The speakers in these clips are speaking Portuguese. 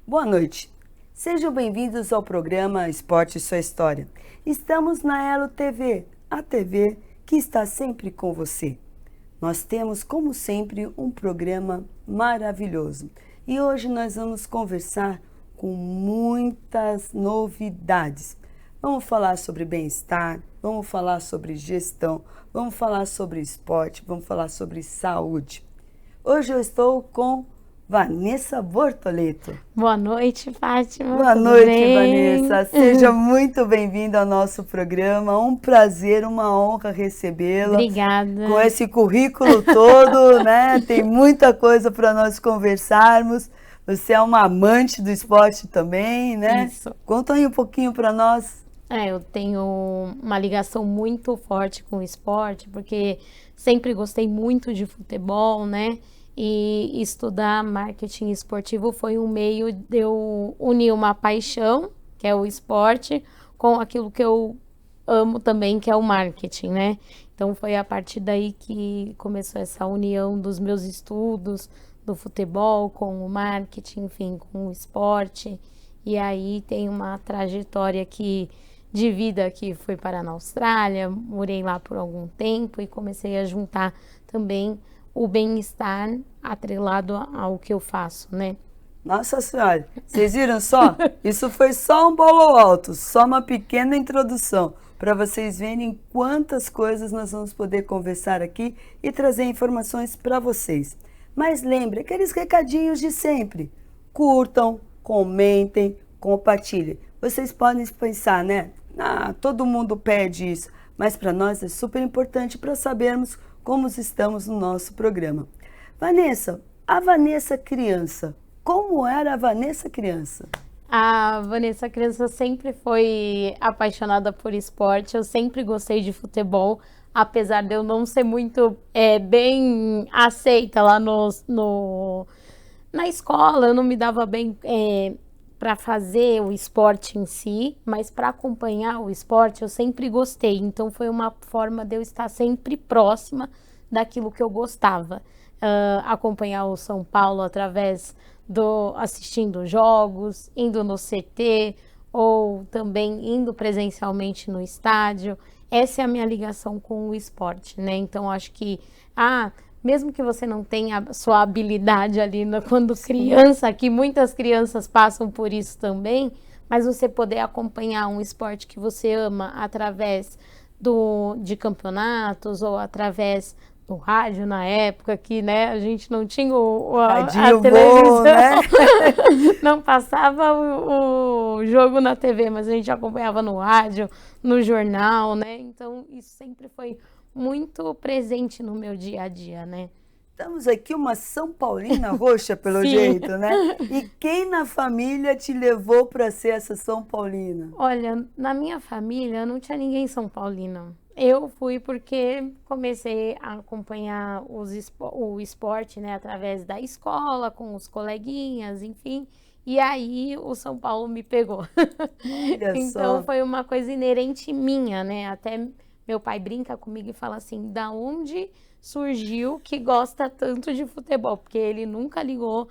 Boa noite. Sejam bem-vindos ao programa Esporte e Sua História. Estamos na Elo TV, a TV que está sempre com você. Nós temos, como sempre, um programa maravilhoso. E hoje nós vamos conversar com muitas novidades. Vamos falar sobre bem-estar, vamos falar sobre gestão, vamos falar sobre esporte, vamos falar sobre saúde. Hoje eu estou com Vanessa Bortoleto. Boa noite, Fátima. Boa Tudo noite, bem? Vanessa. Seja muito bem-vinda ao nosso programa. Um prazer, uma honra recebê-la. Obrigada. Com esse currículo todo, né? Tem muita coisa para nós conversarmos. Você é uma amante do esporte também, né? Isso. Conta aí um pouquinho para nós. Eu tenho uma ligação muito forte com o esporte, porque sempre gostei muito de futebol, né? E estudar marketing esportivo foi um meio de eu unir uma paixão, que é o esporte, com aquilo que eu amo também, que é o marketing, né? Então foi a partir daí que começou essa união dos meus estudos, do futebol com o marketing, enfim, com o esporte. E aí tem uma trajetória de vida que fui parar na Austrália, morei lá por algum tempo e comecei a juntar também o bem-estar atrelado ao que eu faço, né? Nossa Senhora, vocês viram só? Isso foi só um bolo alto, só uma pequena introdução, para vocês verem quantas coisas nós vamos poder conversar aqui e trazer informações para vocês. Mas lembre, aqueles recadinhos de sempre. Curtam, comentem, compartilhem. Vocês podem pensar, né? Todo mundo pede isso, mas para nós é super importante para sabermos como estamos no nosso programa. Vanessa, a Vanessa criança, como era a Vanessa criança? A Vanessa criança sempre foi apaixonada por esporte, eu sempre gostei de futebol, apesar de eu não ser muito bem aceita lá na escola, eu não me dava bem para fazer o esporte em si, mas para acompanhar o esporte eu sempre gostei, então foi uma forma de eu estar sempre próxima daquilo que eu gostava. Acompanhar o São Paulo através assistindo jogos, indo no CT ou também indo presencialmente no estádio. Essa é a minha ligação com o esporte, né? Então acho que mesmo que você não tenha a sua habilidade ali quando criança, que muitas crianças passam por isso também, mas você poder acompanhar um esporte que você ama através de campeonatos ou através do rádio na época que, né, a gente não tinha a televisão, né? Não passava o jogo na TV, mas a gente acompanhava no rádio, no jornal, né? Então isso sempre foi muito presente no meu dia a dia, né? Estamos aqui uma São Paulina roxa, pelo jeito, né? E quem na família te levou para ser essa São Paulina? Olha, na minha família não tinha ninguém São Paulino. Eu fui porque comecei a acompanhar o esporte, né, através da escola, com os coleguinhas, enfim. E aí o São Paulo me pegou. Olha Então só. foi uma coisa inerente minha, né? Até meu pai brinca comigo e fala assim, da onde surgiu que gosta tanto de futebol? Porque ele nunca ligou.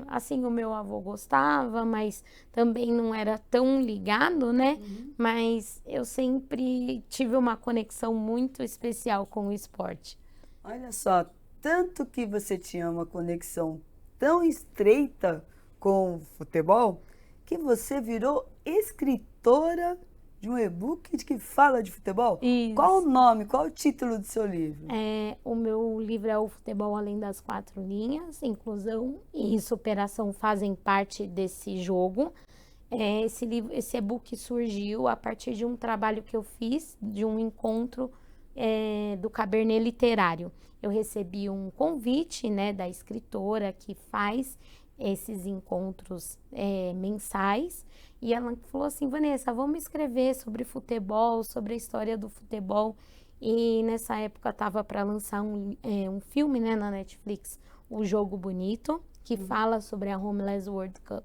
Assim, o meu avô gostava, mas também não era tão ligado, né? Mas eu sempre tive uma conexão muito especial com o esporte. Olha só, tanto que você tinha uma conexão tão estreita com o futebol, que você virou escritora de um e-book que fala de futebol? Isso. Qual o nome, qual o título do seu livro? O meu livro é O Futebol Além das Quatro Linhas, inclusão e superação fazem parte desse jogo. Esse e-book surgiu a partir de um trabalho que eu fiz, de um encontro do Cabernet Literário. Eu recebi um convite, né, da escritora que faz esses encontros mensais, e ela falou assim, Vanessa, vamos escrever sobre futebol, sobre a história do futebol. E nessa época estava para lançar um filme, né, na Netflix, O Jogo Bonito, que fala sobre a Homeless World Cup.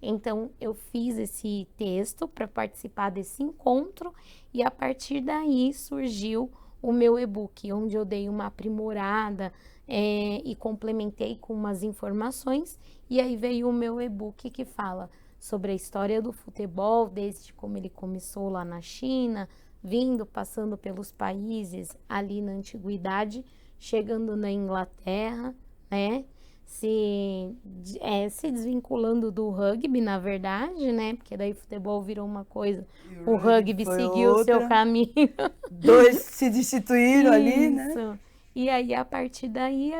Então eu fiz esse texto para participar desse encontro e a partir daí surgiu o meu e-book, onde eu dei uma aprimorada e complementei com umas informações, e aí veio o meu e-book que fala sobre a história do futebol, desde como ele começou lá na China, vindo, passando pelos países ali na antiguidade, chegando na Inglaterra, né? Se desvinculando do rugby, na verdade, né? Porque daí o futebol virou uma coisa, E o rugby foi seguiu o seu outra. caminho. Dois se destituíram ali, né? Isso. E aí, a partir daí,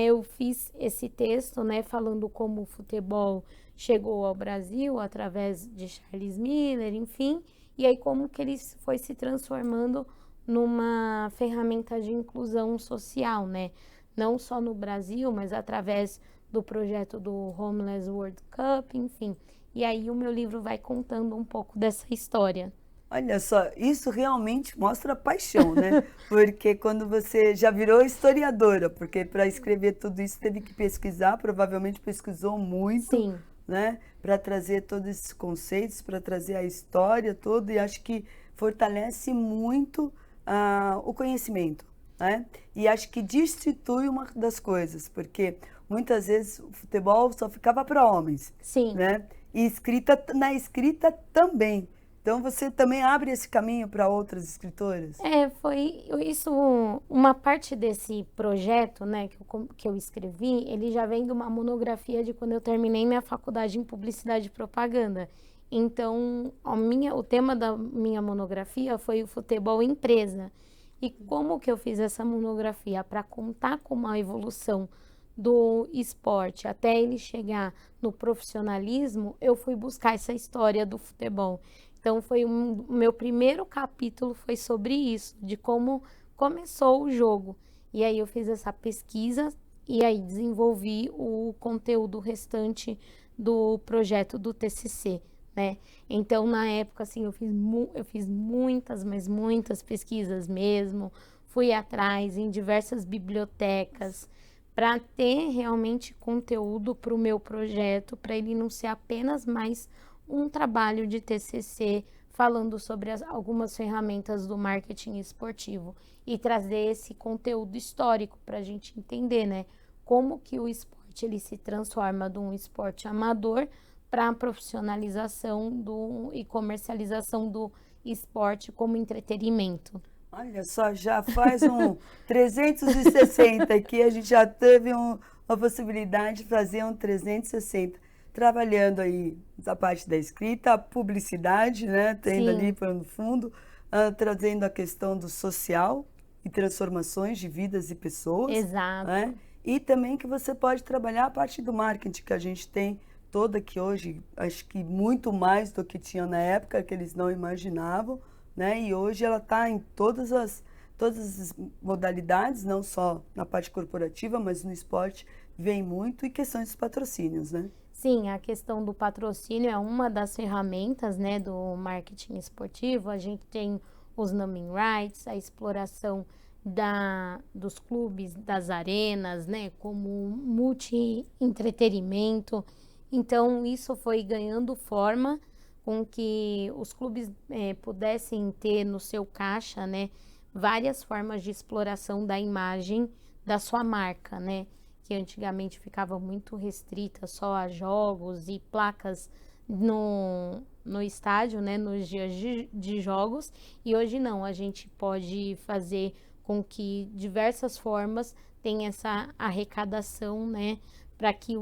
eu fiz esse texto, né, falando como o futebol chegou ao Brasil através de Charles Miller, enfim, e aí como que ele foi se transformando numa ferramenta de inclusão social, né? Não só no Brasil, mas através do projeto do Homeless World Cup, enfim. E aí o meu livro vai contando um pouco dessa história. Olha só, isso realmente mostra paixão, né? Porque quando você já virou historiadora, porque para escrever tudo isso teve que pesquisar, provavelmente pesquisou muito, Sim. né? Para trazer todos esses conceitos, para trazer a história toda, e acho que fortalece muito o conhecimento, né? E acho que destitui uma das coisas, porque muitas vezes o futebol só ficava para homens, Sim. né? E na escrita também. Então você também abre esse caminho para outras escritoras? Foi isso, uma parte desse projeto, né, que eu escrevi, ele já vem de uma monografia de quando eu terminei minha faculdade em Publicidade e Propaganda. Então, o tema da minha monografia foi o futebol empresa. E como que eu fiz essa monografia? Para contar como a evolução do esporte até ele chegar no profissionalismo, eu fui buscar essa história do futebol. Então, o meu primeiro capítulo foi sobre isso, de como começou o jogo. E aí eu fiz essa pesquisa e aí desenvolvi o conteúdo restante do projeto do TCC, né? Então, na época, assim, eu fiz muitas, mas muitas pesquisas mesmo. Fui atrás em diversas bibliotecas para ter realmente conteúdo para o meu projeto, para ele não ser apenas mais um trabalho de TCC falando sobre algumas ferramentas do marketing esportivo e trazer esse conteúdo histórico para a gente entender, né, como que o esporte ele se transforma de um esporte amador para a profissionalização e comercialização do esporte como entretenimento. Olha só, já faz um 360 aqui, a gente já teve uma possibilidade de fazer um 360, trabalhando aí a parte da escrita, a publicidade, né, tendo ali Sim. para no fundo, trazendo a questão do social e transformações de vidas e pessoas, Exato. né, e também que você pode trabalhar a parte do marketing que a gente tem toda que hoje, acho que muito mais do que tinha na época, que eles não imaginavam, né? E hoje ela está em todas as modalidades, não só na parte corporativa, mas no esporte vem muito, e questões dos patrocínios, né? Sim, a questão do patrocínio é uma das ferramentas, né, do marketing esportivo. A gente tem os naming rights, a exploração dos clubes, das arenas, né, como multi-entretenimento. Então, isso foi ganhando forma com que os clubes pudessem ter no seu caixa, né, várias formas de exploração da imagem da sua marca, né, que antigamente ficava muito restrita só a jogos e placas no estádio, né, nos dias de jogos, e hoje não, a gente pode fazer com que diversas formas tenha essa arrecadação, né, para que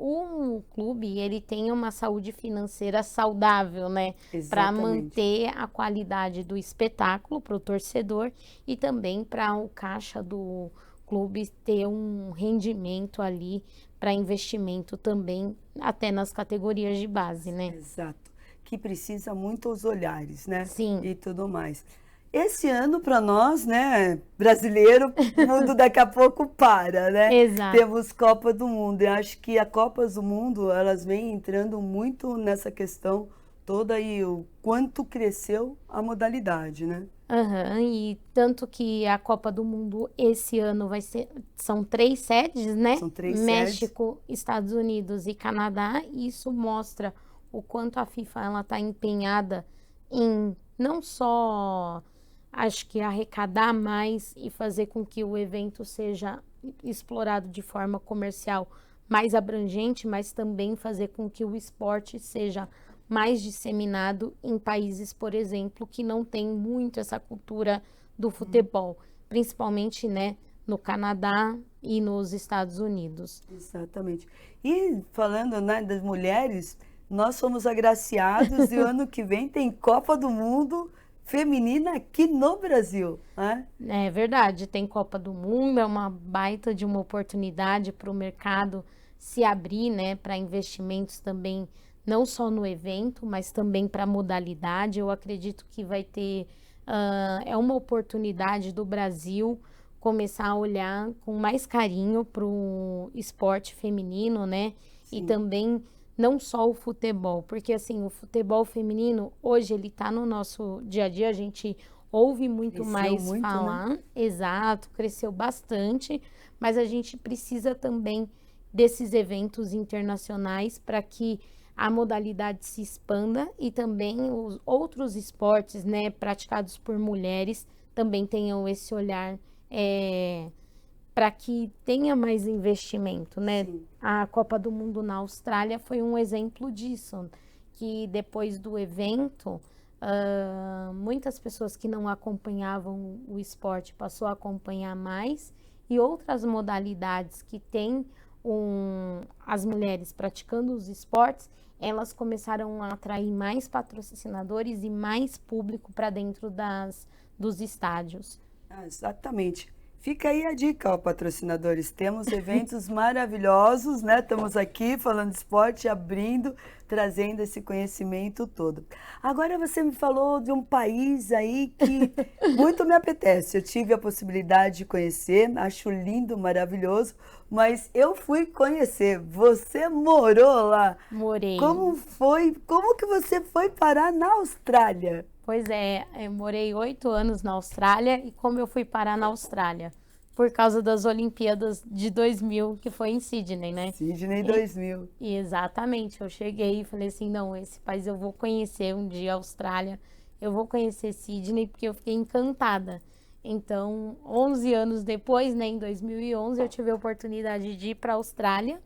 o clube ele tenha uma saúde financeira saudável, né, para Exatamente. manter a qualidade do espetáculo para o torcedor e também para o caixa do clube ter um rendimento ali para investimento também, até nas categorias de base, né? Exato. Que precisa muito os olhares, né? Sim. E tudo mais. Esse ano, para nós, né, brasileiro, o mundo daqui a pouco para, né? Exato. Temos Copa do Mundo. Eu acho que a Copas do Mundo, elas vêm entrando muito nessa questão toda e o quanto cresceu a modalidade, né? E tanto que a Copa do Mundo esse ano são 3 sedes, né? São 3 México, Estados Unidos e Canadá. E isso mostra o quanto a FIFA ela está empenhada em não só acho que arrecadar mais e fazer com que o evento seja explorado de forma comercial mais abrangente, mas também fazer com que o esporte seja mais disseminado em países, por exemplo, que não tem muito essa cultura do futebol, principalmente, né, no Canadá e nos Estados Unidos. Exatamente. E falando, né, das mulheres, nós fomos agraciados e o ano que vem tem Copa do Mundo feminina aqui no Brasil, né? É verdade, tem Copa do Mundo, é uma baita de uma oportunidade para o mercado se abrir, né, para investimentos também, não só no evento, mas também para a modalidade. Eu acredito que vai ter, é uma oportunidade do Brasil começar a olhar com mais carinho para o esporte feminino, né, e Sim. também não só o futebol, porque assim, o futebol feminino, hoje ele está no nosso dia a dia, a gente ouve muito Cresceu mais muito, né? falar, exato, cresceu bastante, mas a gente precisa também desses eventos internacionais para que a modalidade se expanda e também os outros esportes, né, praticados por mulheres também tenham esse olhar para que tenha mais investimento, né? Sim. A Copa do Mundo na Austrália foi um exemplo disso, que depois do evento, muitas pessoas que não acompanhavam o esporte passou a acompanhar mais e outras modalidades que têm as mulheres praticando os esportes, elas começaram a atrair mais patrocinadores e mais público para dentro dos estádios. Ah, exatamente. Fica aí a dica, ó, patrocinadores. Temos eventos maravilhosos, né? Estamos aqui falando de esporte, abrindo, trazendo esse conhecimento todo. Agora você me falou de um país aí que muito me apetece. Eu tive a possibilidade de conhecer, acho lindo, maravilhoso, mas eu fui conhecer. Você morou lá. Morei. Como foi? Como que você foi parar na Austrália? Pois é, eu morei 8 anos na Austrália e como eu fui parar na Austrália? Por causa das Olimpíadas de 2000, que foi em Sydney, né? Sydney 2000. E exatamente, eu cheguei e falei assim, não, esse país eu vou conhecer um dia, a Austrália, eu vou conhecer Sydney, porque eu fiquei encantada. Então, 11 anos depois, né, em 2011, eu tive a oportunidade de ir para a Austrália.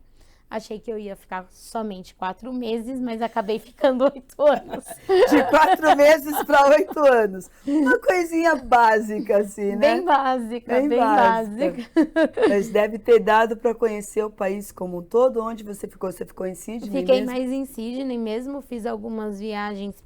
Achei que eu ia ficar somente 4 meses, mas acabei ficando 8 anos. De 4 meses para 8 anos. Uma coisinha básica, assim, né? Bem básica, Bem bem básica. básica. Mas deve ter dado para conhecer o país como um todo. Onde você ficou? Você ficou em Sydney Fiquei mesmo? mais em Sydney mesmo, fiz algumas viagens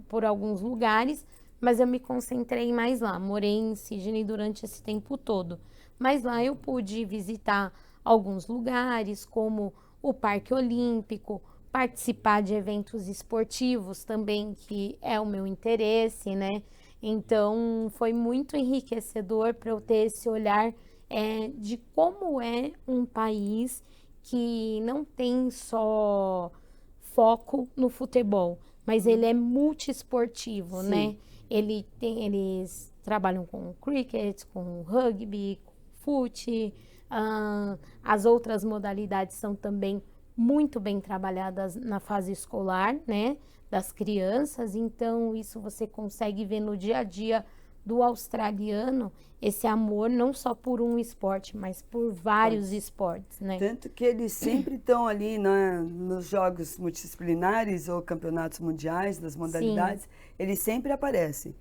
por alguns lugares, mas eu me concentrei mais lá. Morei em Sydney durante esse tempo todo. Mas lá eu pude visitar alguns lugares, como o Parque Olímpico, participar de eventos esportivos também, que é o meu interesse, né? Então, foi muito enriquecedor para eu ter esse olhar de como é um país que não tem só foco no futebol, mas ele é multiesportivo, Sim. né? Eles trabalham com cricket, com rugby, com fute, as outras modalidades são também muito bem trabalhadas na fase escolar, né, das crianças, então isso você consegue ver no dia a dia do australiano, esse amor não só por um esporte, mas por vários esportes, né? Tanto que eles sempre estão ali, né, nos jogos multidisciplinares ou campeonatos mundiais das modalidades, eles sempre aparecem.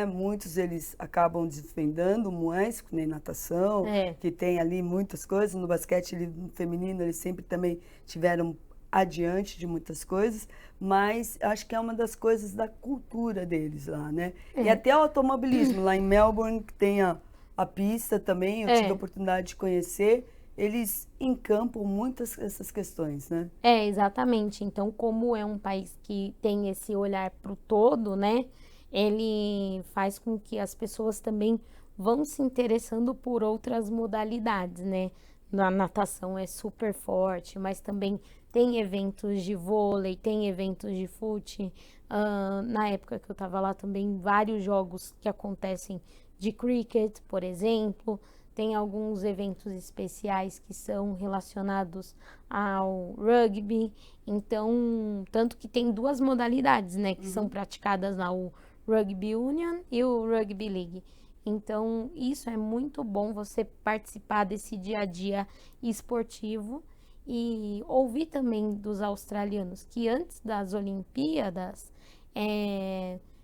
Muitos eles acabam desvendando mais, nem natação, que tem ali muitas coisas. No basquete feminino eles sempre também tiveram adiante de muitas coisas, mas acho que é uma das coisas da cultura deles lá, né? E até o automobilismo, lá em Melbourne, que tem a pista também, eu tive a oportunidade de conhecer, eles encampam muitas essas questões, né? Exatamente. Então, como é um país que tem esse olhar para o todo, né? Ele faz com que as pessoas também vão se interessando por outras modalidades, né? Na natação é super forte, mas também tem eventos de vôlei, tem eventos de fute. Na época que eu estava lá também, vários jogos que acontecem de cricket, por exemplo. Tem alguns eventos especiais que são relacionados ao rugby. Então, tanto que tem duas modalidades, né? Que são praticadas lá, o Rugby Union e o Rugby League. Então, isso é muito bom, você participar desse dia a dia esportivo e ouvir também dos australianos que antes das Olimpíadas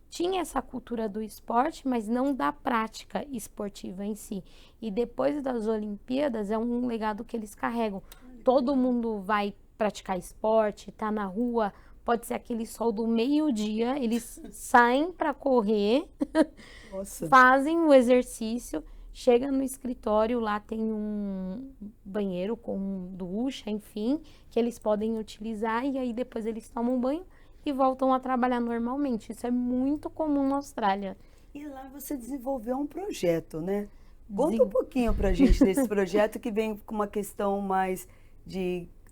tinha essa cultura do esporte, mas não da prática esportiva em si. E depois das Olimpíadas é um legado que eles carregam. Todo mundo vai praticar esporte, tá na rua, pode ser aquele sol do meio-dia, eles saem para correr, Nossa. fazem o exercício, chega no escritório, lá tem um banheiro com ducha, enfim, que eles podem utilizar e aí depois eles tomam banho e voltam a trabalhar normalmente. Isso é muito comum na Austrália. E lá você desenvolveu um projeto, né? Conta um pouquinho pra gente desse projeto que vem com uma questão mais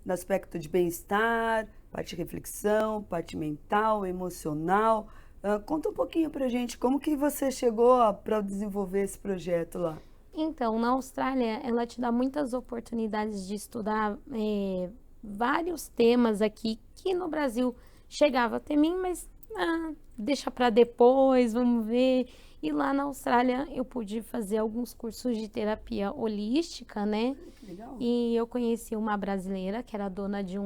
no aspecto de bem-estar, parte de reflexão, parte mental, emocional. Conta um pouquinho pra gente como que você chegou para desenvolver esse projeto lá. Então, na Austrália, ela te dá muitas oportunidades de estudar vários temas aqui que no Brasil chegava até mim, mas deixa para depois, vamos ver. E lá na Austrália eu pude fazer alguns cursos de terapia holística, né? Que legal. E eu conheci uma brasileira que era dona de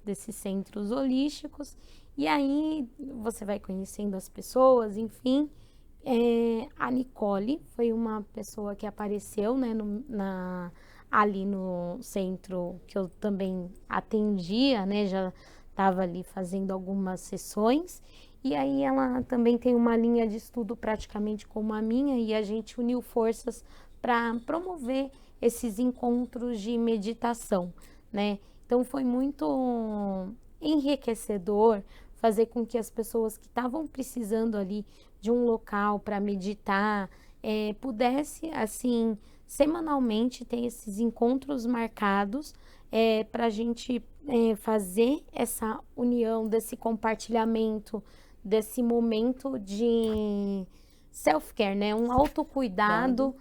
desses centros holísticos. E aí você vai conhecendo as pessoas, enfim. A Nicole foi uma pessoa que apareceu, né, ali no centro que eu também atendia, né? Já estava ali fazendo algumas sessões. E aí ela também tem uma linha de estudo praticamente como a minha e a gente uniu forças para promover esses encontros de meditação, né? Então foi muito enriquecedor fazer com que as pessoas que estavam precisando ali de um local para meditar pudesse, assim, semanalmente ter esses encontros marcados para a gente fazer essa união, desse compartilhamento, desse momento de self-care, né? Um autocuidado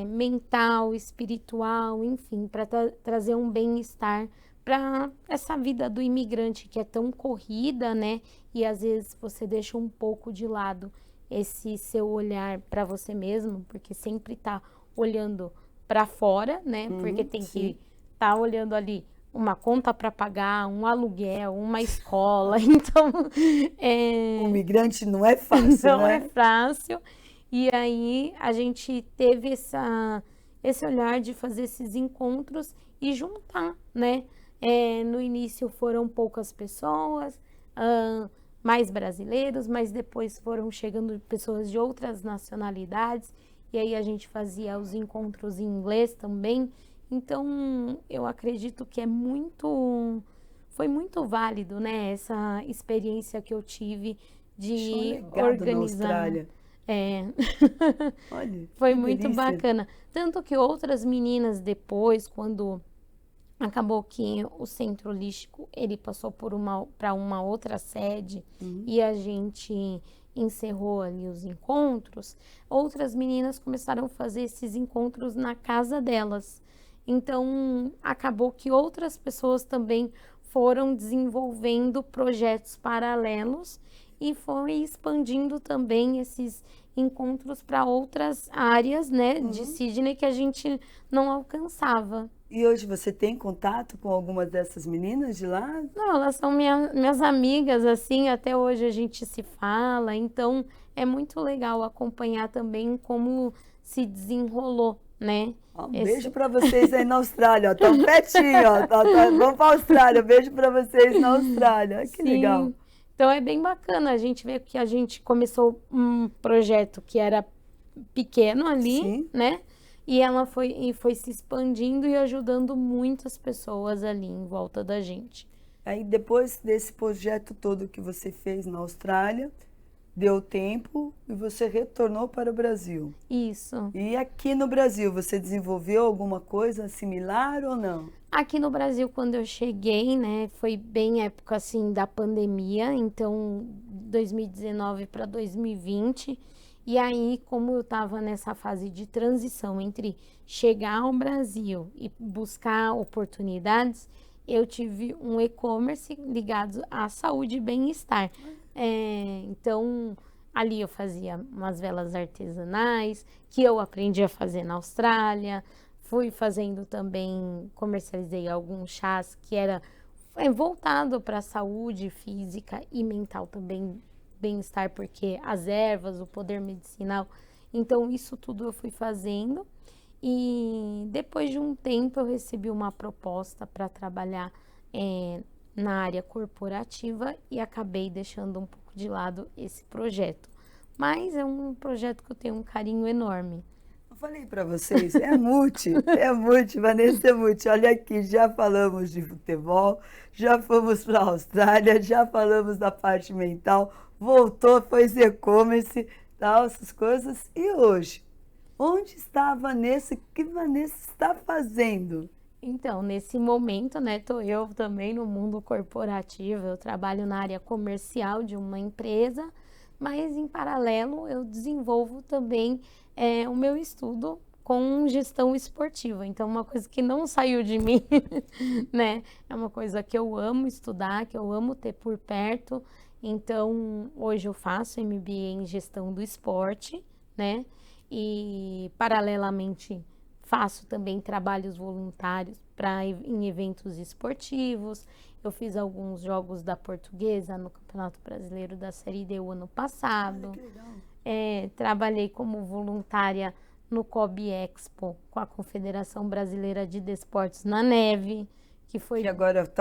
mental, espiritual, enfim, para trazer um bem-estar para essa vida do imigrante que é tão corrida, né? E às vezes você deixa um pouco de lado esse seu olhar para você mesmo, porque sempre tá olhando para fora, né? Porque tem que estar olhando ali uma conta para pagar, um aluguel, uma escola. Então, O migrante não é fácil, não né? é fácil. E aí a gente teve esse olhar de fazer esses encontros e juntar, né? No início foram poucas pessoas, mais brasileiros, mas depois foram chegando pessoas de outras nacionalidades. E aí a gente fazia os encontros em inglês também. Então, eu acredito que foi muito válido, né? Essa experiência que eu tive de organizar. Na Austrália. Olha, Foi que muito delícia. bacana. Tanto que outras meninas depois, quando acabou que o centro holístico, ele passou para uma outra sede e a gente encerrou ali os encontros, outras meninas começaram a fazer esses encontros na casa delas. Então, acabou que outras pessoas também foram desenvolvendo projetos paralelos e foi expandindo também esses encontros para outras áreas, né, de Sydney que a gente não alcançava. E hoje você tem contato com algumas dessas meninas de lá? Não, elas são minhas amigas, assim, até hoje a gente se fala, então é muito legal acompanhar também como se desenrolou, né? Um beijo para vocês aí na Austrália, ó, tão pertinho, ó, vamos para a Austrália, beijo para vocês na Austrália, que legal. Então é bem bacana a gente ver que a gente começou um projeto que era pequeno ali, né? E ela foi se expandindo e ajudando muitas pessoas ali em volta da gente. Aí depois desse projeto todo que você fez na Austrália, deu tempo e você retornou para o Brasil. Isso. E aqui no Brasil, você desenvolveu alguma coisa similar ou não? Aqui no Brasil, quando eu cheguei, né, foi bem época assim da pandemia, então 2019 para 2020. E aí, como eu estava nessa fase de transição entre chegar ao Brasil e buscar oportunidades, eu tive um e-commerce ligado à saúde e bem-estar. Então, ali eu fazia umas velas artesanais, que eu aprendi a fazer na Austrália. Fui fazendo também, comercializei alguns chás que era voltado para a saúde física e mental também, bem-estar, porque as ervas, o poder medicinal. Então, isso tudo eu fui fazendo. E depois de um tempo eu recebi uma proposta para trabalhar na área corporativa e acabei deixando um pouco de lado esse projeto. Mas é um projeto que eu tenho um carinho enorme. Eu falei para vocês, Vanessa, é multi. Olha aqui, já falamos de futebol, já fomos para a Austrália, já falamos da parte mental, voltou, fez e-commerce, tal, essas coisas. E hoje? Onde está a Vanessa? O que Vanessa está fazendo? Então, nesse momento, né, tô eu também no mundo corporativo, eu trabalho na área comercial de uma empresa, mas em paralelo eu desenvolvo também o meu estudo com gestão esportiva. Então, uma coisa que não saiu de mim, né, é uma coisa que eu amo estudar, que eu amo ter por perto. Então, hoje eu faço MBA em gestão do esporte, né, e paralelamente faço também trabalhos voluntários em eventos esportivos. Eu fiz alguns jogos da Portuguesa no Campeonato Brasileiro da Série D o ano passado. Olha que legal. Trabalhei como voluntária no COB Expo com a Confederação Brasileira de Desportos na Neve, que foi... Que agora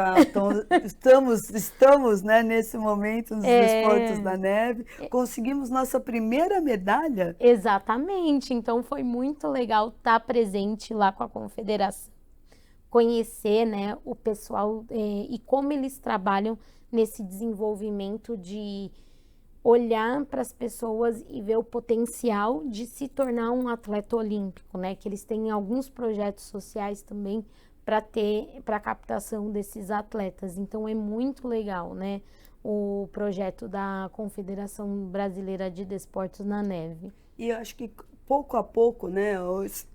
estamos, né, nesse momento nos desportos da neve. Conseguimos nossa primeira medalha. Exatamente. Então foi muito legal estar presente lá com a Confederação, conhecer, né, o pessoal e como eles trabalham nesse desenvolvimento de olhar para as pessoas e ver o potencial de se tornar um atleta olímpico, né? Que eles têm alguns projetos sociais também para a captação desses atletas. Então é muito legal, né? O projeto da Confederação Brasileira de Desportos na Neve. E eu acho que pouco a pouco, né,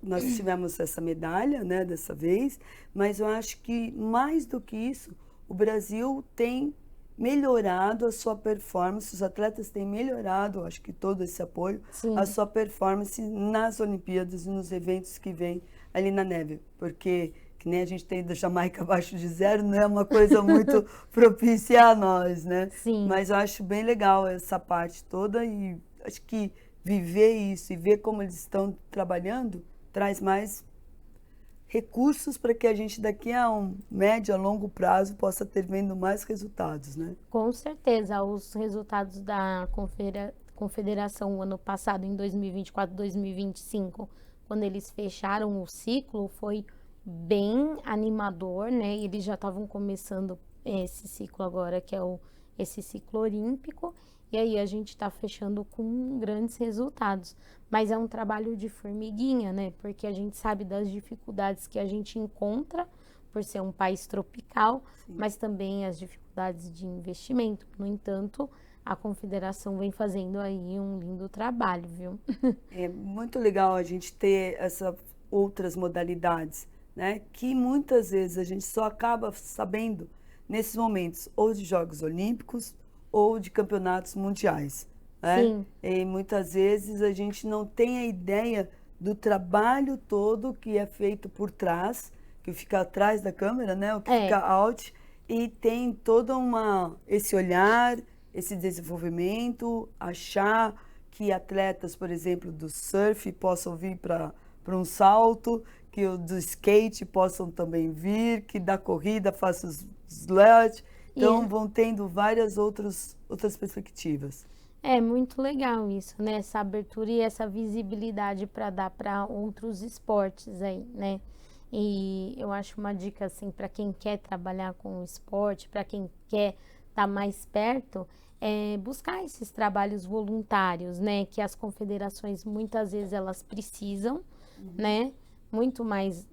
nós tivemos essa medalha, né, dessa vez, mas eu acho que mais do que isso, o Brasil tem melhorado a sua performance, os atletas têm melhorado, acho que todo esse apoio, Sim. a sua performance nas Olimpíadas e nos eventos que vêm ali na neve, porque que nem a gente tem da Jamaica abaixo de zero, não é uma coisa muito propícia a nós, né? Sim. Mas eu acho bem legal essa parte toda e acho que viver isso e ver como eles estão trabalhando traz mais recursos para que a gente daqui a um médio a longo prazo possa ter vendo mais resultados, né? Com certeza, os resultados da Confederação ano passado, em 2024, 2025, quando eles fecharam o ciclo, foi bem animador, né? Eles já estavam começando esse ciclo agora, que é esse ciclo olímpico, e aí a gente está fechando com grandes resultados. Mas é um trabalho de formiguinha, né? Porque a gente sabe das dificuldades que a gente encontra por ser um país tropical, sim, mas também as dificuldades de investimento. No entanto, a Confederação vem fazendo aí um lindo trabalho, viu? É muito legal a gente ter essas outras modalidades, né? Que muitas vezes a gente só acaba sabendo nesses momentos, ou de Jogos Olímpicos, ou de campeonatos mundiais, né? Sim. E muitas vezes a gente não tem a ideia do trabalho todo que é feito por trás, que fica atrás da câmera, né? O que fica out, e tem todo esse olhar, esse desenvolvimento, achar que atletas, por exemplo, do surf possam vir para um salto, que o do skate possam também vir, que da corrida faça os sled. Então, vão tendo várias outras perspectivas. É muito legal isso, né? Essa abertura e essa visibilidade para dar para outros esportes aí, né? E eu acho uma dica, assim, para quem quer trabalhar com o esporte, para quem quer estar mais perto, é buscar esses trabalhos voluntários, né? Que as confederações, muitas vezes, elas precisam, né? Muito mais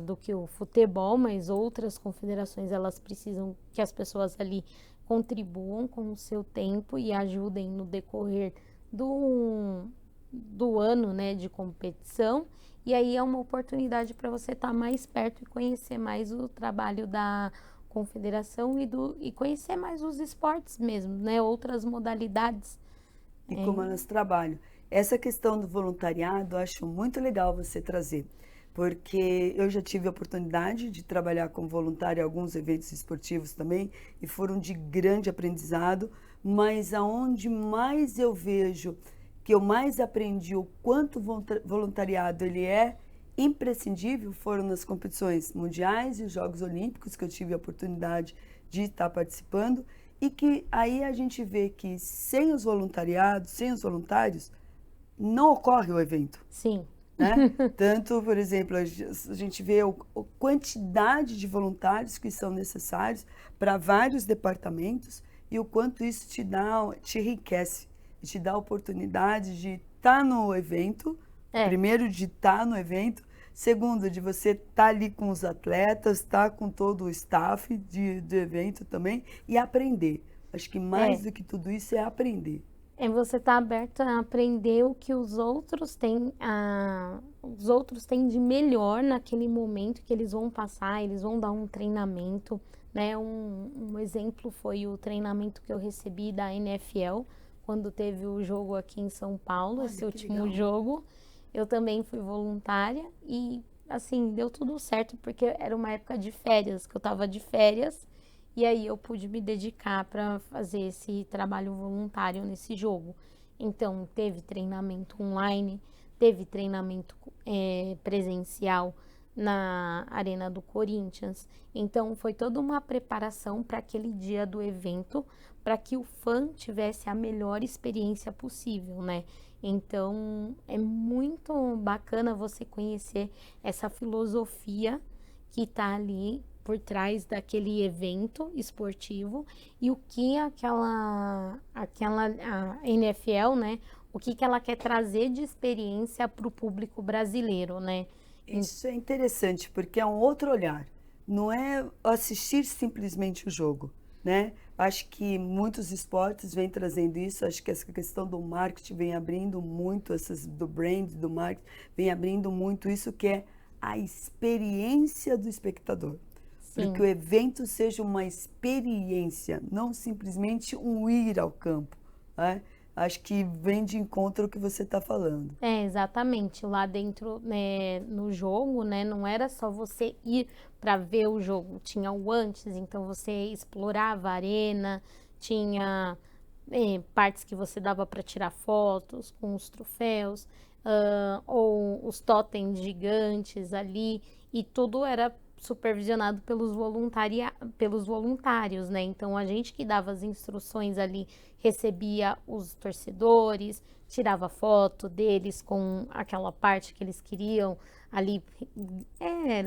do que o futebol, mas outras confederações, elas precisam que as pessoas ali contribuam com o seu tempo e ajudem no decorrer do ano, né, de competição. E aí é uma oportunidade para você estar mais perto e conhecer mais o trabalho da confederação e conhecer mais os esportes mesmo, né? Outras modalidades. E como elas trabalham. Essa questão do voluntariado, eu acho muito legal você trazer, porque eu já tive a oportunidade de trabalhar como voluntária em alguns eventos esportivos também, e foram de grande aprendizado, mas aonde mais eu vejo, que eu mais aprendi o quanto o voluntariado ele é imprescindível, foram nas competições mundiais e os Jogos Olímpicos, que eu tive a oportunidade de estar participando, e que aí a gente vê que sem os voluntariados, sem os voluntários, não ocorre o evento, Sim. né? Tanto, por exemplo, a gente vê a quantidade de voluntários que são necessários para vários departamentos e o quanto isso te enriquece, e te dá a oportunidade de estar no evento, primeiro de estar no evento, segundo de você estar ali com os atletas, estar com todo o staff do evento também e aprender. Acho que mais do que tudo isso é aprender. É você estar aberto a aprender o que os outros têm de melhor naquele momento que eles vão passar, eles vão dar um treinamento, né? Um exemplo foi o treinamento que eu recebi da NFL, quando teve o jogo aqui em São Paulo, Olha, esse último legal. jogo. Eu também fui voluntária e, assim, deu tudo certo, porque era uma época de férias, que eu tava de férias, e aí eu pude me dedicar para fazer esse trabalho voluntário nesse jogo. Então, teve treinamento online, teve treinamento presencial na Arena do Corinthians. Então, foi toda uma preparação para aquele dia do evento, para que o fã tivesse a melhor experiência possível, né? Então, é muito bacana você conhecer essa filosofia que está ali por trás daquele evento esportivo e o que a NFL, né? O que ela quer trazer de experiência para o público brasileiro, né? Isso é interessante, porque é um outro olhar. Não é assistir simplesmente o jogo, né? Acho que muitos esportes vêm trazendo isso. Acho que essa questão do marketing vem abrindo muito, do brand, do marketing, vem abrindo muito isso que é a experiência do espectador. Para que o evento seja uma experiência, não simplesmente um ir ao campo, né? Acho que vem de encontro ao que você está falando. Exatamente. Lá dentro, né, no jogo, né, não era só você ir para ver o jogo, tinha o antes, então você explorava a arena, tinha partes que você dava para tirar fotos com os troféus, ou os totens gigantes ali, e tudo era supervisionado pelos voluntários, né? Então a gente que dava as instruções ali recebia os torcedores, tirava foto deles com aquela parte que eles queriam ali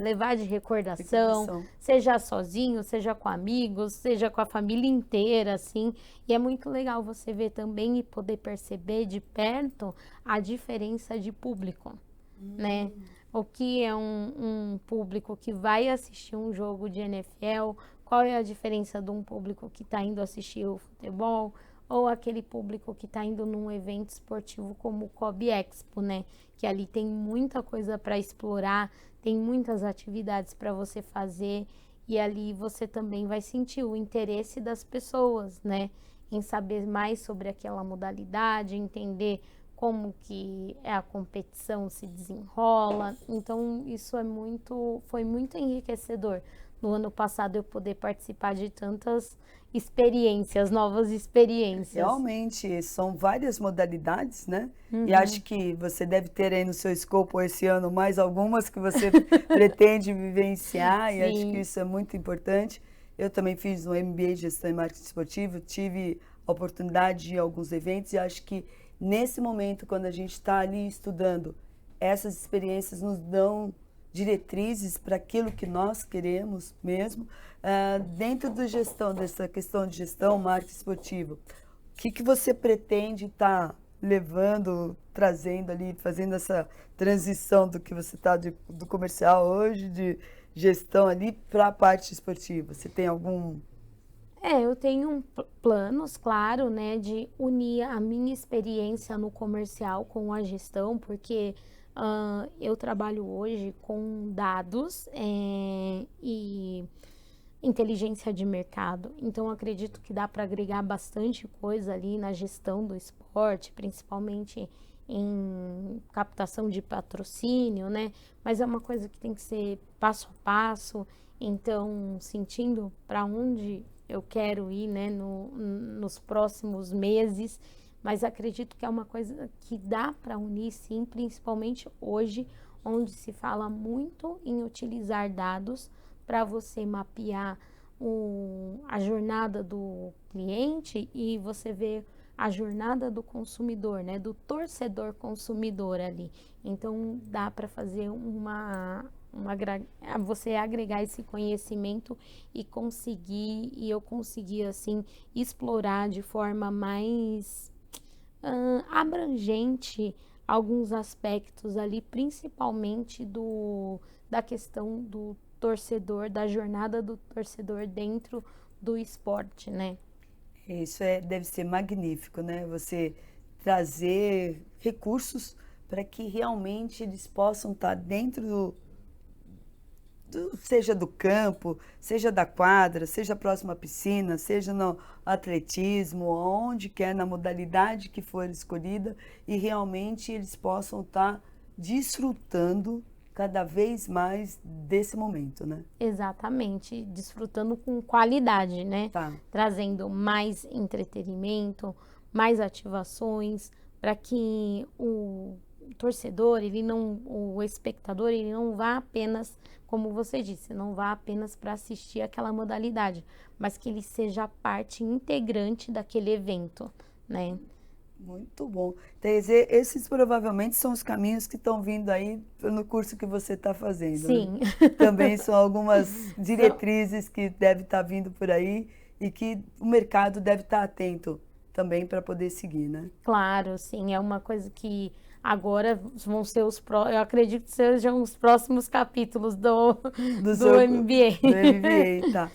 levar de recordação, seja sozinho, seja com amigos, seja com a família inteira, assim. E é muito legal você ver também e poder perceber de perto a diferença de público, né? O que é um público que vai assistir um jogo de NFL, qual é a diferença de um público que está indo assistir o futebol, ou aquele público que está indo num evento esportivo como o Kobe Expo, né? Que ali tem muita coisa para explorar, tem muitas atividades para você fazer, e ali você também vai sentir o interesse das pessoas, né? Em saber mais sobre aquela modalidade, entender como que a competição se desenrola. Então isso foi muito enriquecedor no ano passado eu poder participar de tantas experiências, novas experiências. Realmente, são várias modalidades, né? E acho que você deve ter aí no seu escopo esse ano mais algumas que você pretende vivenciar, e acho que isso é muito importante. Eu também fiz um MBA de Gestão e Marketing Esportivo, tive a oportunidade de ir a alguns eventos e acho que nesse momento, quando a gente está ali estudando, essas experiências nos dão diretrizes para aquilo que nós queremos mesmo. Dentro dessa questão de gestão, marketing esportivo, o que você pretende estar levando, trazendo ali, fazendo essa transição do que você está do comercial hoje, de gestão ali, para a parte esportiva? Você tem algum... Eu tenho planos, claro, né, de unir a minha experiência no comercial com a gestão, porque eu trabalho hoje com dados e inteligência de mercado. Então, acredito que dá para agregar bastante coisa ali na gestão do esporte, principalmente em captação de patrocínio, né? Mas é uma coisa que tem que ser passo a passo. Então, sentindo para onde eu quero ir, né, nos próximos meses. Mas acredito que é uma coisa que dá para unir, sim, principalmente hoje, onde se fala muito em utilizar dados para você mapear a jornada do cliente e você ver a jornada do consumidor, né, do torcedor consumidor ali. Então dá para fazer você agregar esse conhecimento e eu consegui assim explorar de forma mais abrangente alguns aspectos ali, principalmente da questão do torcedor, da jornada do torcedor dentro do esporte, né? Isso deve ser magnífico, né? Você trazer recursos para que realmente eles possam estar dentro seja do campo, seja da quadra, seja próximo à piscina, seja no atletismo, onde quer, na modalidade que for escolhida, e realmente eles possam estar desfrutando cada vez mais desse momento, né? Exatamente, desfrutando com qualidade, né? Tá. Trazendo mais entretenimento, mais ativações, para que o torcedor, o espectador, ele não vá apenas, como você disse, não vá apenas para assistir aquela modalidade, mas que ele seja parte integrante daquele evento, né? Muito bom. Quer dizer, esses provavelmente são os caminhos que estão vindo aí no curso que você está fazendo. Sim. Né? Também são algumas diretrizes que devem estar vindo por aí e que o mercado deve estar atento também para poder seguir, né? Claro, sim. É uma coisa que agora vão ser eu acredito que sejam os próximos capítulos do MBA. Do MBA, tá.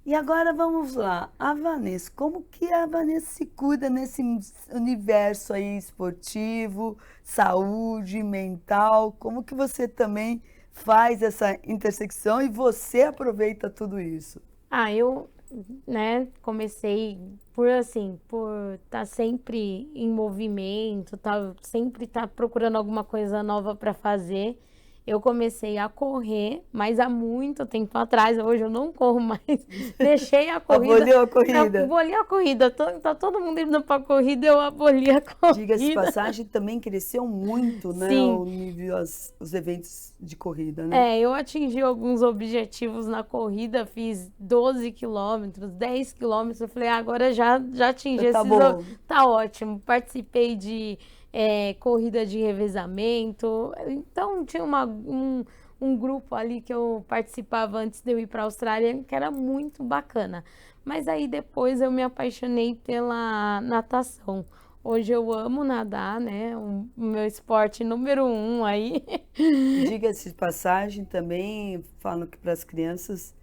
E agora vamos lá, a Vanessa, como que a Vanessa se cuida nesse universo aí esportivo, saúde, mental, como que você também faz essa intersecção e você aproveita tudo isso? Eu, né, comecei por estar sempre em movimento, sempre estar procurando alguma coisa nova para fazer. Eu comecei a correr, mas há muito tempo atrás, hoje eu não corro mais. Deixei a corrida. Aboliu a corrida? Aboli a corrida. Tá todo mundo indo para a corrida, eu aboli a corrida. Diga-se de passagem, também cresceu muito, né, Sim. o nível, os eventos de corrida, né? Eu atingi alguns objetivos na corrida, fiz 12 quilômetros, 10 quilômetros, eu falei, agora já atingi esses bom. Tá ótimo. Participei de corrida de revezamento, então tinha um grupo ali que eu participava antes de eu ir para a Austrália, que era muito bacana. Mas aí depois eu me apaixonei pela natação. Hoje eu amo nadar, né? O meu esporte número 1 aí. Diga-se de passagem, também falo que para as crianças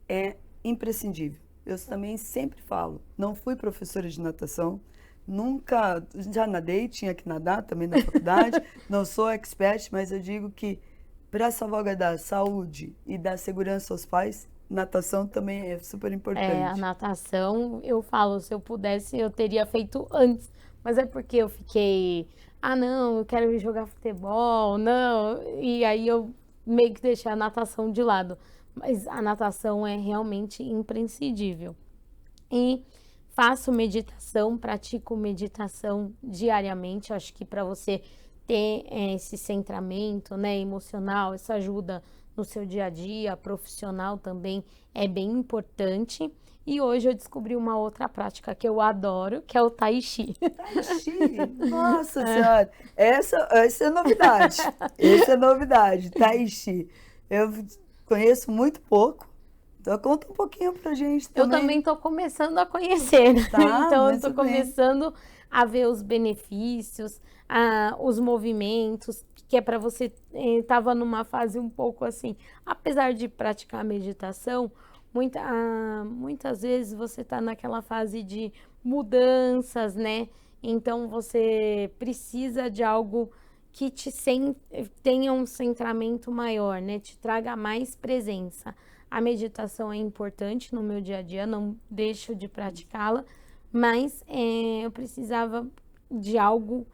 é imprescindível. Eu também sempre falo, não fui professora de natação, nunca, já nadei, tinha que nadar também na faculdade, não sou expert, mas eu digo que para salvaguardar a saúde e dar segurança aos pais, natação também é super importante. A natação, eu falo, se eu pudesse, eu teria feito antes. Mas é porque eu fiquei, não, eu quero ir jogar futebol, não. E aí eu meio que deixei a natação de lado. Mas a natação é realmente imprescindível. E faço meditação, pratico meditação diariamente. Acho que para você ter esse centramento, né, emocional, essa ajuda no seu dia a dia, profissional também é bem importante. E hoje eu descobri uma outra prática que eu adoro, que é o Tai Chi. Tai Chi? Nossa Senhora! Essa é novidade. Essa é novidade, Tai Chi. Eu conheço muito pouco. Então conta um pouquinho pra gente também. Eu também estou começando a conhecer. Tá, então eu estou começando a ver os benefícios, os movimentos, que é para você estava numa fase um pouco assim, apesar de praticar meditação, muitas vezes você está naquela fase de mudanças, né? Então você precisa de algo que tenha um centramento maior, né? Te traga mais presença. A meditação é importante no meu dia a dia, não deixo de praticá-la, mas eu precisava de algo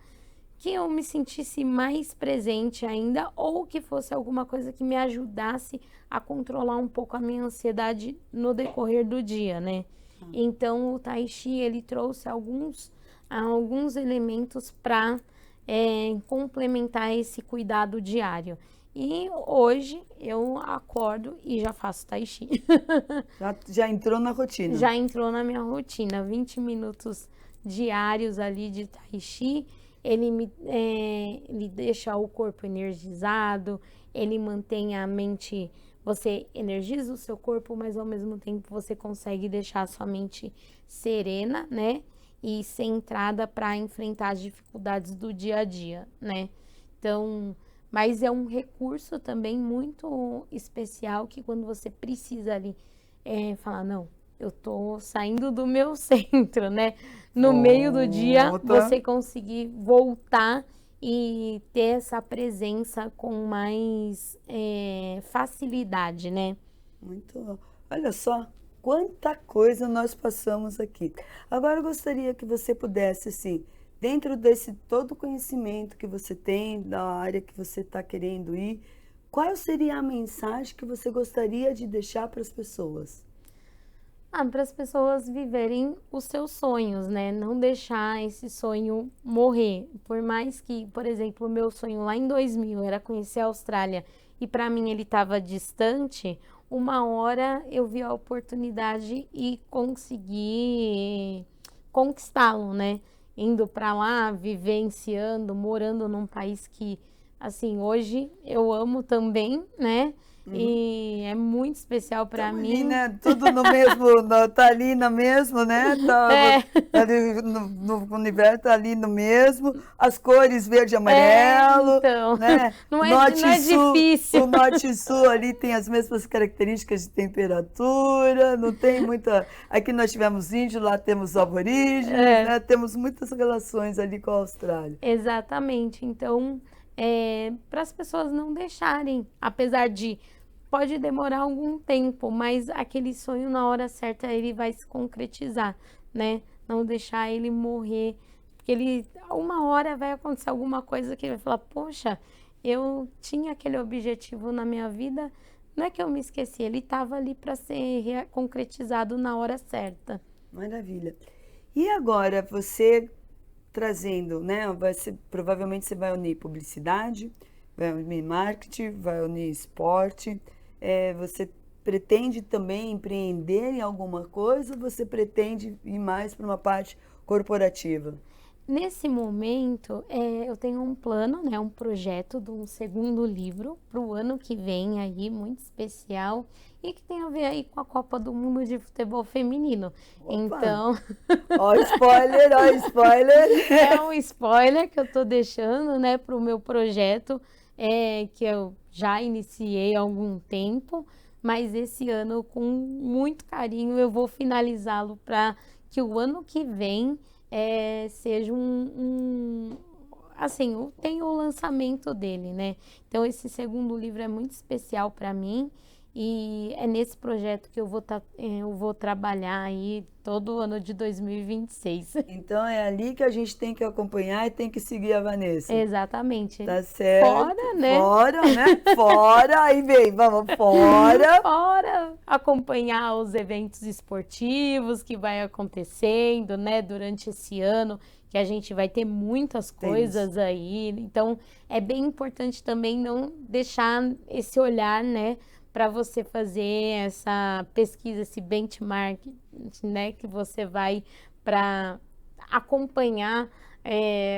que eu me sentisse mais presente ainda, ou que fosse alguma coisa que me ajudasse a controlar um pouco a minha ansiedade no decorrer do dia, né? Então o Tai Chi, ele trouxe alguns elementos para complementar esse cuidado diário. E hoje eu acordo e já faço Tai Chi. Já entrou na rotina? Já entrou na minha rotina, 20 minutos diários ali de Tai Chi. Ele deixa o corpo energizado, ele mantém a mente, você energiza o seu corpo, mas ao mesmo tempo você consegue deixar a sua mente serena, né? E centrada para enfrentar as dificuldades do dia a dia, né? Então, mas é um recurso também muito especial que quando você precisa ali falar, não, eu tô saindo do meu centro, né? No meio do dia, você conseguir voltar e ter essa presença com mais facilidade, né? Muito bom. Olha só quanta coisa nós passamos aqui. Agora eu gostaria que você pudesse, assim, dentro desse todo conhecimento que você tem, da área que você está querendo ir, qual seria a mensagem que você gostaria de deixar para as pessoas? Para as pessoas viverem os seus sonhos, né? Não deixar esse sonho morrer. Por mais que, por exemplo, o meu sonho lá em 2000 era conhecer a Austrália e para mim ele estava distante, uma hora eu vi a oportunidade e consegui conquistá-lo, né? Indo para lá, vivenciando, morando num país que, assim, hoje eu amo também, né? E é muito especial para mim. Ali, né? Tudo no mesmo, tá ali no mesmo, né? Tá ali no universo, tá ali no mesmo. As cores verde e amarelo, então, né? não é difícil. O norte e sul ali tem as mesmas características de temperatura, não tem muita... Aqui nós tivemos índio, lá temos aborígenes, né? Temos muitas relações ali com a Austrália. Exatamente. Então, para as pessoas não deixarem, apesar de pode demorar algum tempo, mas aquele sonho na hora certa ele vai se concretizar, né? Não deixar ele morrer, porque uma hora vai acontecer alguma coisa que ele vai falar, poxa, eu tinha aquele objetivo na minha vida, não é que eu me esqueci, ele estava ali para ser concretizado na hora certa. Maravilha. E agora você trazendo, né? Provavelmente você vai unir publicidade, vai unir marketing, vai unir esporte. Você pretende também empreender em alguma coisa ou você pretende ir mais para uma parte corporativa? Nesse momento, eu tenho um plano, né, um projeto de um segundo livro para o ano que vem aí, muito especial, e que tem a ver aí com a Copa do Mundo de Futebol Feminino. Opa. Então... Ó spoiler, ó spoiler! É um spoiler que eu tô deixando, né, para o meu projeto, que eu já iniciei há algum tempo, mas esse ano, com muito carinho, eu vou finalizá-lo para que o ano que vem seja assim, tem o lançamento dele, né? Então esse segundo livro é muito especial para mim e é nesse projeto que eu vou trabalhar aí todo o ano de 2026. Então é ali que a gente tem que acompanhar e tem que seguir a Vanessa. Exatamente. Tá certo. Fora, né? Fora, né? Fora, aí vem, vamos fora. Fora acompanhar os eventos esportivos que vai acontecendo, né, durante esse ano, que a gente vai ter muitas coisas aí. Então, é bem importante também não deixar esse olhar, né, para você fazer essa pesquisa, esse benchmark, né, que você vai para acompanhar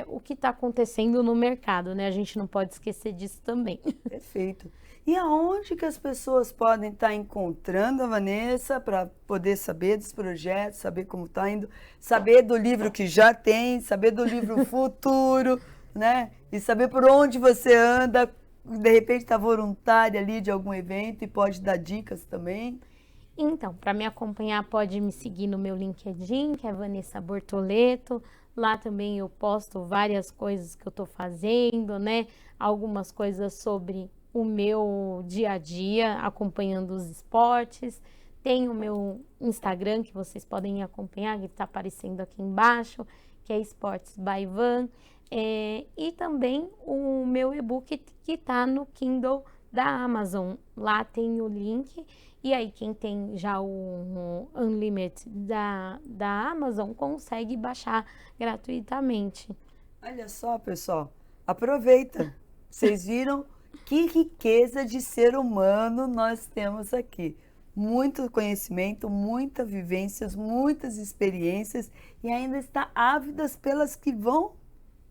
o que está acontecendo no mercado, né? A gente não pode esquecer disso também. Perfeito. E aonde que as pessoas podem estar encontrando a Vanessa para poder saber dos projetos, saber como está indo, saber do livro que já tem, saber do livro futuro, né? E saber por onde você anda, de repente está voluntária ali de algum evento e pode dar dicas também. Então, para me acompanhar, pode me seguir no meu LinkedIn, que é Vanessa Bortoleto. Lá também eu posto várias coisas que eu estou fazendo, né? Algumas coisas sobre o meu dia a dia acompanhando os esportes. Tem o meu Instagram que vocês podem acompanhar, que está aparecendo aqui embaixo, que é Esportes by Van. E também o meu e-book que está no Kindle da Amazon. Lá tem o link. E aí, quem tem já o Unlimited da Amazon consegue baixar gratuitamente. Olha só, pessoal, aproveita. Vocês viram que riqueza de ser humano nós temos aqui. Muito conhecimento, muitas vivências, muitas experiências e ainda está ávidas pelas que vão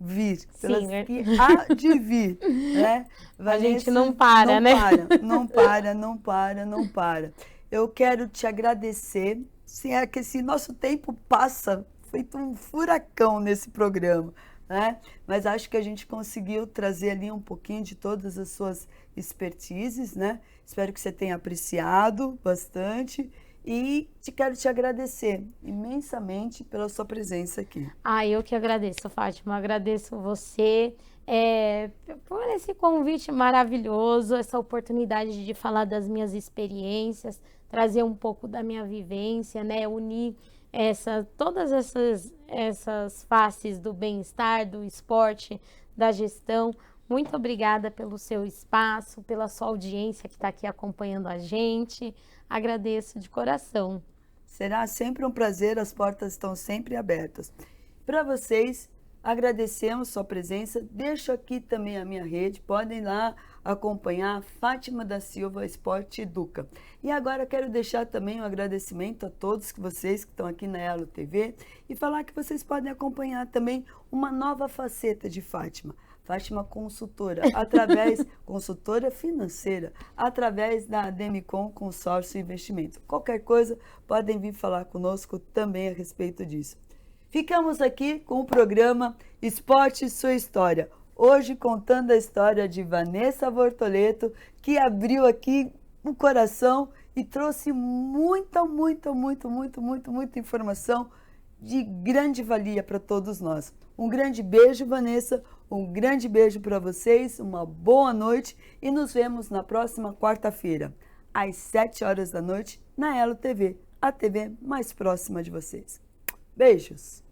vir, pelas Sim, que há de vir, né? a gente Vanessa, não para, né? Não para. Eu quero te agradecer. Se é que esse nosso tempo passa feito um furacão nesse programa, né? Mas acho que a gente conseguiu trazer ali um pouquinho de todas as suas expertises, né? Espero que você tenha apreciado bastante e quero te agradecer imensamente pela sua presença aqui. Eu que agradeço, Fátima. Agradeço você por esse convite maravilhoso, essa oportunidade de falar das minhas experiências, trazer um pouco da minha vivência, né? Unir todas essas faces do bem-estar, do esporte, da gestão. Muito obrigada pelo seu espaço, pela sua audiência que está aqui acompanhando a gente. Agradeço de coração. Será sempre um prazer, as portas estão sempre abertas. Para vocês, agradecemos sua presença. Deixo aqui também a minha rede, podem lá acompanhar Fátima da Silva Esporte Educa. E agora quero deixar também um agradecimento a todos vocês que estão aqui na Elo TV e falar que vocês podem acompanhar também uma nova faceta de Fátima. Fátima consultora, consultora financeira, através da Demicon Consórcio Investimento. Qualquer coisa, podem vir falar conosco também a respeito disso. Ficamos aqui com o programa Esporte Sua História. Hoje contando a história de Vanessa Bortoleto, que abriu aqui o coração e trouxe muita informação de grande valia para todos nós. Um grande beijo, Vanessa, um grande beijo para vocês, uma boa noite e nos vemos na próxima quarta-feira, às 7 horas da noite, na Elo TV, a TV mais próxima de vocês. Beijos!